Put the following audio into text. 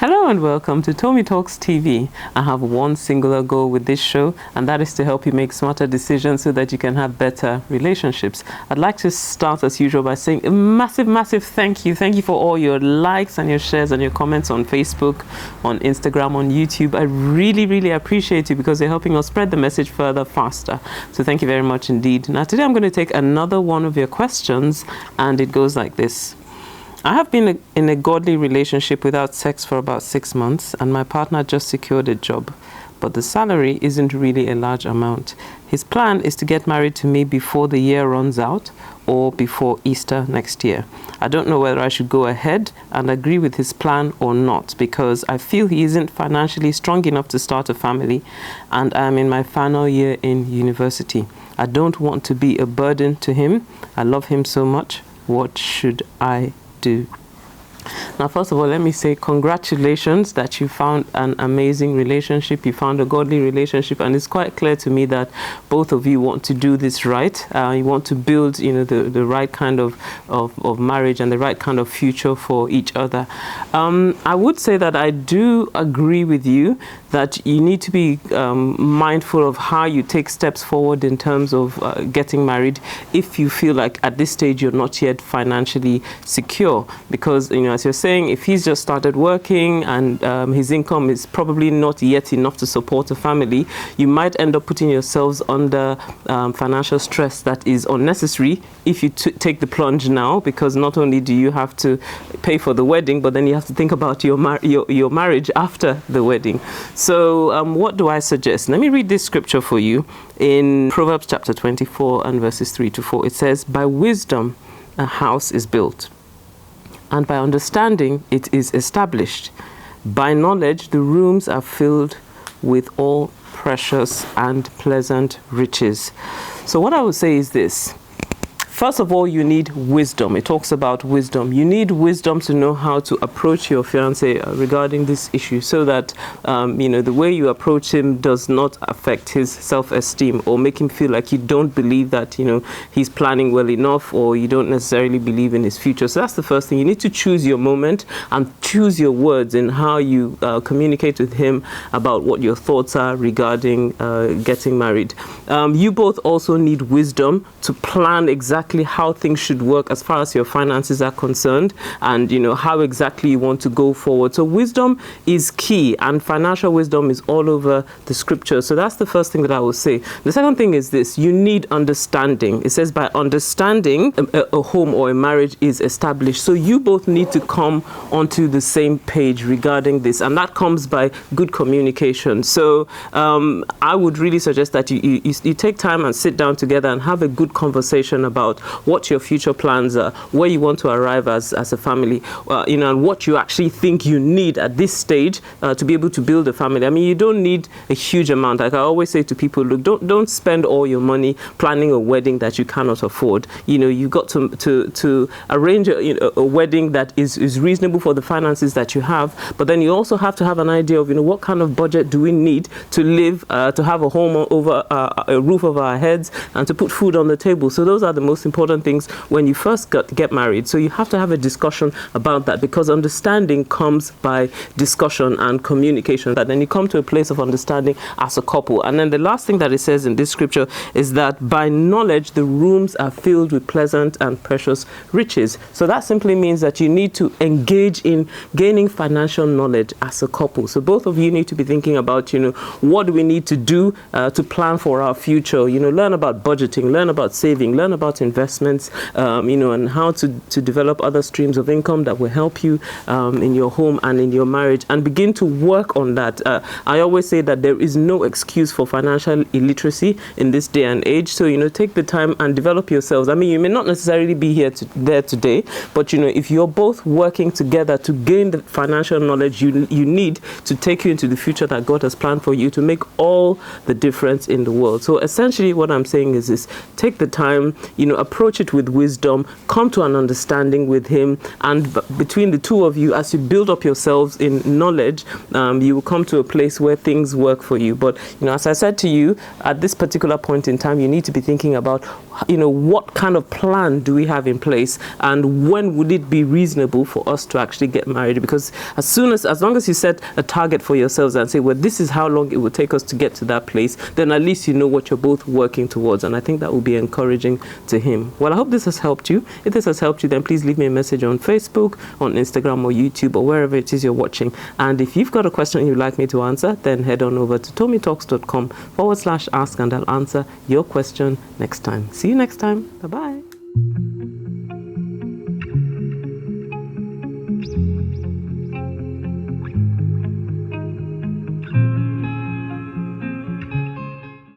Hello and welcome to Tommy Talks TV. I have one singular goal with this show, and that is to help you make smarter decisions so that you can have better relationships. I'd like to start as usual by saying a massive thank you. Thank you for all your likes and your shares and your comments on Facebook, on Instagram, on YouTube. I really appreciate you because you're helping us spread the message further, faster. So thank you very much indeed. Now today I'm going to take another one of your questions, and it goes like this. I have been in a godly relationship without sex for about 6 months, and my partner just secured a job, but the salary isn't really a large amount. His plan is to get married to me before the year runs out or before Easter next year. I don't know whether I should go ahead and agree with his plan or not, because I feel he isn't financially strong enough to start a family, and I'm in my final year in university. I don't want to be a burden to him. I love him so much. What should I do? Now, first of all, let me say congratulations that you found an amazing relationship. You found a godly relationship, and it's quite clear to me that both of you want to do this right. You want to build, the right kind of marriage and the right kind of future for each other. I would say that I do agree with you that you need to be mindful of how you take steps forward in terms of getting married if you feel like at this stage you're not yet financially secure, because as you're saying, if he's just started working and his income is probably not yet enough to support a family, you might end up putting yourselves under financial stress that is unnecessary if you take the plunge now, because not only do you have to pay for the wedding, but then you have to think about your marriage after the wedding. So what do I suggest? Let me read this scripture for you in Proverbs chapter 24 and verses 3-4. It says, "By wisdom a house is built, and by understanding it is established. By knowledge the rooms are filled with all precious and pleasant riches." So what I would say is this. First of all, you need wisdom. It talks about wisdom. You need wisdom to know how to approach your fiancé regarding this issue, so that the way you approach him does not affect his self-esteem or make him feel like you don't believe that he's planning well enough, or you don't necessarily believe in his future. So that's the first thing. You need to choose your moment and choose your words in how you communicate with him about what your thoughts are regarding getting married. You both also need wisdom to plan exactly how things should work as far as your finances are concerned, and how exactly you want to go forward. So wisdom is key, and financial wisdom is all over the scripture. So that's the first thing that I will say. The second thing is this: you need understanding. It says by understanding a home or a marriage is established. So you both need to come onto the same page regarding this, and that comes by good communication. So I would really suggest that you take time and sit down together and have a good conversation about what your future plans are, where you want to arrive as a family, and what you actually think you need at this stage to be able to build a family. I mean, you don't need a huge amount. Like I always say to people, look, don't spend all your money planning a wedding that you cannot afford. You've got to arrange a wedding that is reasonable for the finances that you have, but then you also have to have an idea of what kind of budget do we need to live, to have a home over a roof over our heads, and to put food on the table. So those are the most important things when you first get married. So you have to have a discussion about that, because understanding comes by discussion and communication. That then you come to a place of understanding as a couple. And then the last thing that it says in this scripture is that by knowledge the rooms are filled with pleasant and precious riches. So that simply means that you need to engage in gaining financial knowledge as a couple. So both of you need to be thinking about what do we need to do to plan for our future. Learn about budgeting, learn about saving, learn about investments, and how to develop other streams of income that will help you in your home and in your marriage, and begin to work on that. I always say that there is no excuse for financial illiteracy in this day and age. So take the time and develop yourselves. I mean, you may not necessarily be there today, but if you're both working together to gain the financial knowledge you need to take you into the future that God has planned for you, to make all the difference in the world. So essentially what I'm saying is this: take the time, approach it with wisdom, come to an understanding with him, and between the two of you, as you build up yourselves in knowledge, you will come to a place where things work for you. But, as I said to you, at this particular point in time, you need to be thinking about, what kind of plan do we have in place, and when would it be reasonable for us to actually get married? Because as long as you set a target for yourselves and say, well, this is how long it will take us to get to that place, then at least you know what you're both working towards. And I think that will be encouraging to him. Well, I hope this has helped you. If this has helped you, then please leave me a message on Facebook, on Instagram or YouTube, or wherever it is you're watching. And if you've got a question you'd like me to answer, then head on over to tommytalks.com/ask, and I'll answer your question next time. See you next time. Bye-bye.